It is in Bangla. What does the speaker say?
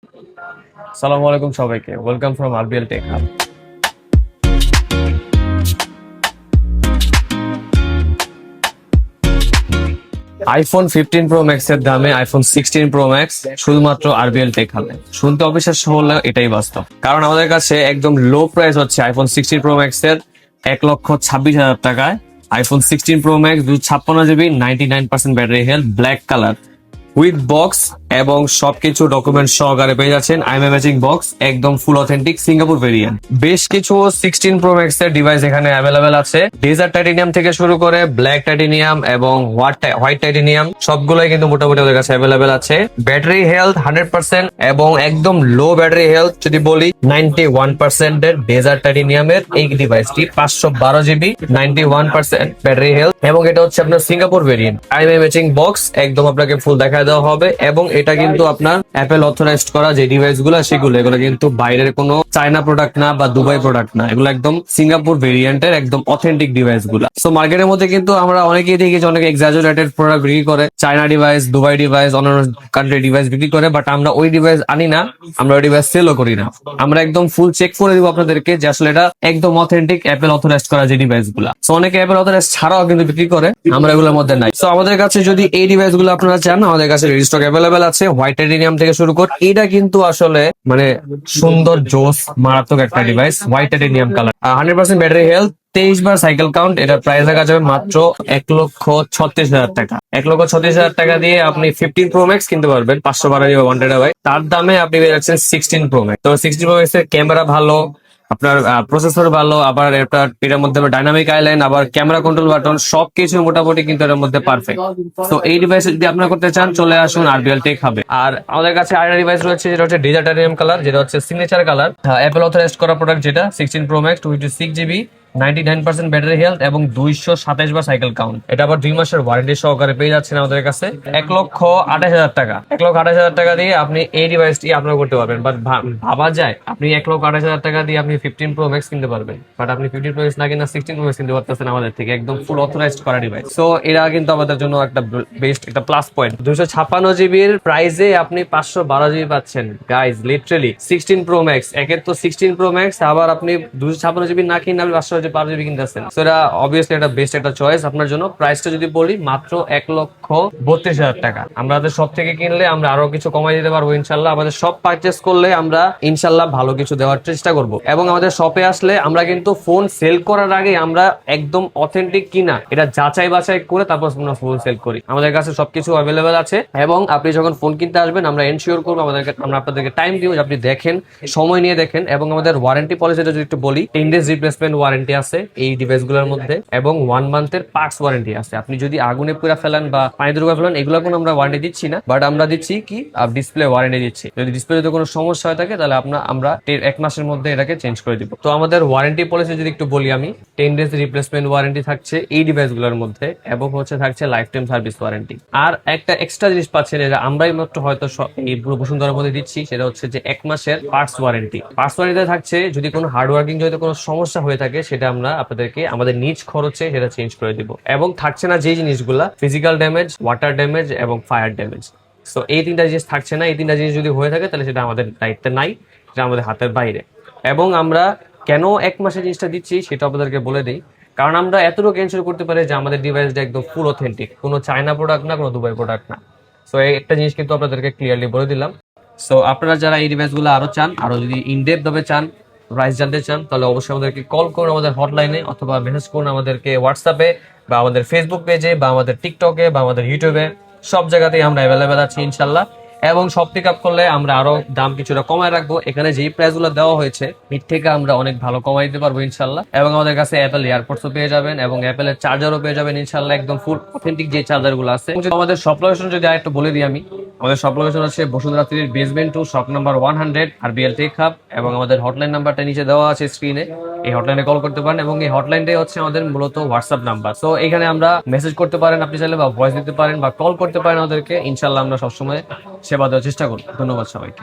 আসসালামু আলাইকুম সবাইকে, welcome from RBL take Hub. IPhone 15 Pro Max এর দামে আইফোন 16 প্রো ম্যাক্স শুধুমাত্র আরবিএল টেক হাবে। শুনতে অবিশ্বাস্য হলেও এটাই বাস্তব, কারণ আমাদের কাছে একদম লো প্রাইস হচ্ছে আইফোন 16 প্রো ম্যাক্স এর 1,26,000 টাকায়। IPhone 16 Pro max 256 GB, 99% battery health, black colour with box এবং সবকিছু ডকুমেন্ট সহকারে পেয়ে যাচ্ছেন। আইএমআই ম্যাচিং বক্স, একদম ফুল অথেন্টিক সিঙ্গাপুর ভেরিয়েন্ট। বেশ কিছু 16 প্রো ম্যাক্স এর ডিভাইস এখানে অ্যাভেলেবেল আছে। ডেজার্ট টাইটেনিয়াম থেকে শুরু করে ব্ল্যাক টাইটেনিয়াম এবং হোয়াইট টাইটেনিয়াম সবগুলোই কিন্তু মোটামুটি ওদের কাছে অ্যাভেলেবেল আছে। ব্যাটারি হেলথ 100% এবং একদম লো ব্যাটারি হেলথ যদি বলি 91% এর ডেজার্ট টাইটেনিয়ামের এই ডিভাইসটি 512 জিবি, 91% ব্যাটারি হেলথ এবং এটা হচ্ছে আপনার Singapore variant. IMEI matching box একদম আপনাকে ফুল দেখা দেওয়া হবে এবং এটা কিন্তু আপনার অ্যাপেল অথরাইজড করা যে ডিভাইস গুলো সেগুলো, এগুলো কিন্তু বাইরের কোনো চায়না প্রোডাক্ট না বা দুবাই প্রোডাক্ট না, এগুলো একদম সিঙ্গাপুর ভেরিয়েন্টের একদম অথেন্টিক ডিভাইস গুলো। সো মার্কেটের মধ্যে কিন্তু আমরা অনেকেই দেখি যে অনেক এক্সাজারেটেড প্রোডাক্ট বিক্রি করে, চায়না ডিভাইস, দুবাই ডিভাইস, অন্যান্য কান্ট্রি ডিভাইস বিক্রি করে, বাট আমরা ওই ডিভাইস আনি না, আমরা ওই ডিভাইস সেলও করি না। আমরা একদম ফুল চেক করে দিব আপনাদেরকে যে আসলে এটা একদম অথেন্টিক অ্যাপেল অথরাইজড করা যে ডিভাইস গুলা। সো অনেকে অ্যাপেল অথরাইজ ছাড়াও কিন্তু বিক্রি করে, আমরা এগুলোর মধ্যে নাই। সো আমাদের কাছে যদি এই ডিভাইস গুলো আপনারা চান, আমাদের কাছে রেজিস্টক অ্যাভেলেবেল আছে। হোয়াইট টাইটেনিয়াম থেকে শুরু করে এটা কিন্তু আসলে মানে সুন্দর জোস মারাত্মক একটা device. White titanium colour, 100% battery health, 23 বার সাইকেল কাউন্ট। এটা প্রাইস রাখা যাবে মাত্র 1,36,000 টাকা। 1,36,000 টাকা দিয়ে আপনি 15 প্রো ম্যাক্স কিনতে পারবেন, 512 1 টেরাবাইট। তার দামে আপনি পেয়ে যাচ্ছেন 16 প্রো ম্যাক্স। তো 16 প্রো ম্যাক্স এর ক্যামেরা ভালো, আপনার প্রসেসর ভালো, আবার এটার মধ্যে ডাইনামিক আইল্যান্ড, আবার ক্যামেরা কন্ট্রোল বাটন সবকিছু মোটামুটি কিন্তু এর মধ্যে পারফেক্ট। তো এই ডিভাইস যদি আপনারা করতে চান চলে আসুন আরবিএল টেক হাবে। আর আমাদের কাছে আরেকটা ডিভাইস রয়েছে যেটা হচ্ছে ডেজার্ট টাইটেনিয়াম কালার, যেটা হচ্ছে সিগনেচার কালার, অ্যাপেল অথরাইজড করা প্রোডাক্ট, যেটা 16 Pro max, 256 GB, 99% battery health এবং 227 বার সাইকেল কাউন্ট। এটা আবার 2 মাসের ওয়ারেন্টি সহকারে পেয়ে যাচ্ছেন আমাদের কাছে 1,28,000 টাকা। 1,28,000 টাকা দিয়ে আপনি এই ডিভাইসটি আপনার করতে পারবেন। বাট ভাবা যায় আপনি 1,28,000 টাকা দিয়ে আপনি 15 প্রো ম্যাক্স কিনতে পারবেন, বাট আপনি 15 প্রো ম্যাক্স না কিনা 16 প্রো ম্যাক্স কিনতে পারতেছেন আমাদের থেকে, একদম ফুল অথরাইজড করা ডিভাইস। সো এরা কিন্তু আমাদের জন্য একটা বেস্ট একটা প্লাস পয়েন্ট। 256 জিবির প্রাইসে আপনি 512 জিবি পাচ্ছেন গাইজ, লিটারালি 16 প্রো ম্যাক্স। একের তো 16 প্রো ম্যাক্স, আবার আপনি 256 জিবি না কিনে আপনি 512 জিবি কিনতেছেন। তো এটা অবভিয়াসলি একটা বেস্ট একটা চয়েস আপনার জন্য। প্রাইসটা যদি বলি মাত্র 1,32,000 টাকা। আমাদের সব থেকে কিনলে আমরা আরো কিছু কমাই দিতে পারবো ইনশাল্লাহ। আমাদের সব পারচেস করলে আমরা ইনশাল্লাহ ভালো কিছু দেওয়ার চেষ্টা করব। এবং আমাদের শপে আসলে আমরা কিন্তু ফোন সেল করার আগে আমরা একদম অথেন্টিক কিনা এটা যাচাই বাছাই করে তারপর আমরা ফোন সেল করি। আমাদের কাছে সবকিছু অ্যাভেলেবেল আছে এবং আপনি যখন ফোন কিনতে আসবেন আমরা এনশিওর করবো, আমরা আপনাদেরকে টাইম দিব যে আপনি দেখেন, সময় নিয়ে দেখেন। এবং আমাদের ওয়ারেন্টি পলিসিটা যদি একটু বলি, 10 days রিপ্লেসমেন্ট ওয়ারেন্টি আছে এই ডিভাইস গুলোর মধ্যে এবং 1 মান্থের পার্টস ওয়ারেন্টি আছে। আপনি যদি আগুনে পুরা ফেলান বা পানিতে ডুবা ফেলান, এগুলো কোনো আমরা ওয়ারেন্টি দিচ্ছি না, বাট আমরা দিচ্ছি কি ডিসপ্লে ওয়ারেন্টি দিচ্ছি। যদি ডিসপ্লে যদি কোনো সমস্যা হয়ে থাকে তাহলে আমরা 1 মাসের মধ্যে এটাকে চেঞ্জ করে দিব। তো আমাদের ওয়ারেন্টি পলিসি যদি একটু বলি, আমি 10 days রিপ্লেসমেন্ট ওয়ারেন্টি থাকছে এই ডিভাইস গুলোর মধ্যে এবং হচ্ছে থাকছে লাইফ টাইম সার্ভিস ওয়ারেন্টি। আর একটা এক্সট্রা জিনিস পাচ্ছেন, এটা আমরাই মাত্র হয়তো এই পুরো বসুন্ধরার মধ্যে দিচ্ছি, সেটা হচ্ছে যে 1 মাসের পার্টস ওয়ারেন্টি। পার্টস ওয়ারেন্টি থাকছে যদি কোনো হার্ড ওয়ার্কিং যদি কোনো সমস্যা হয়ে থাকে সেটা আমরা আপনাদেরকে আমাদের নিজ খরচে সেটা চেঞ্জ করে দিব। এবং থাকছে না যে জিনিসগুলা ফিজিক্যাল ড্যামেজ, ওয়াটার ড্যামেজ এবং ফায়ার ড্যামেজ। সো এই 3টা জিনিস থাকছে না। এই 3টা জিনিস যদি হয়ে থাকে তাহলে সেটা আমাদের দায়িত্বে নাই, সেটা আমাদের হাতের বাইরে। এবং আমরা কেন 1 মাসের জিনিসটা দিচ্ছি সেটা আপনাদেরকে বলে দিই, কারণ আমরা এতটুকু এনশিওর করতে পারি যে আমাদের ডিভাইসটা একদম ফুল অথেন্টিক, কোনো চায়না প্রোডাক্ট না, কোনো দুবাই প্রোডাক্ট না। সো এই একটা জিনিস কিন্তু আপনাদেরকে ক্লিয়ারলি বলে দিলাম। সো আপনারা যারা এই ডিভাইসগুলো আরো চান, আরো যদি ইনডেপথ ভাবে চান, প্রাইস জানতে চান, তাহলে অবশ্যই আমাদেরকে কল করুন আমাদের হটলাইনে, অথবা মেসেজ করুন আমাদেরকে হোয়াটসঅ্যাপে বা আমাদের ফেসবুক পেজে বা আমাদের টিকটকে বা আমাদের ইউটিউবে। সব জায়গাতেই আমরা অ্যাভেলেবেল আছি ইনশাল্লাহ। এবং সব পিক আপ করলে আমরা আরো দাম কিছুটা কমায় রাখবো। এখানে যেই প্রাইস গুলো দেওয়া হয়েছে এর থেকে আমরা অনেক ভালো কমাই দিতে পারবো ইনশাল্লাহ। এবং আমাদের কাছে অ্যাপেল এয়ারপোর্টসও পেয়ে যাবেন এবং অ্যাপেলের চার্জারও পেয়ে যাবেন ইনশাল্লাহ, একদম ফুল অথেন্টিক যে চার্জার গুলো আছে। আমাদের শপ লোকেশন যদি আরেকটু বলে দিই আমি, আমাদের শপ লোকেশন আছে Bashundhara 3 basement 2 shop number 100 RBL take hub. এবং আমাদের হটলাইন নাম্বারটা নিচে দেওয়া আছে স্ক্রিনে, এই হটলাইনে কল করতে পারেন এবং এই হটলাইনটাই হচ্ছে আমাদের মূলত হোয়াটসঅ্যাপ নাম্বার। সো এখানে আমরা মেসেজ করতে পারেন আপনি চাইলে, বা ভয়েস দিতে পারেন বা কল করতে পারেন আমাদেরকে। ইনশাল্লাহ আমরা সবসময় সেবা দেওয়ার চেষ্টা করব। ধন্যবাদ সবাইকে।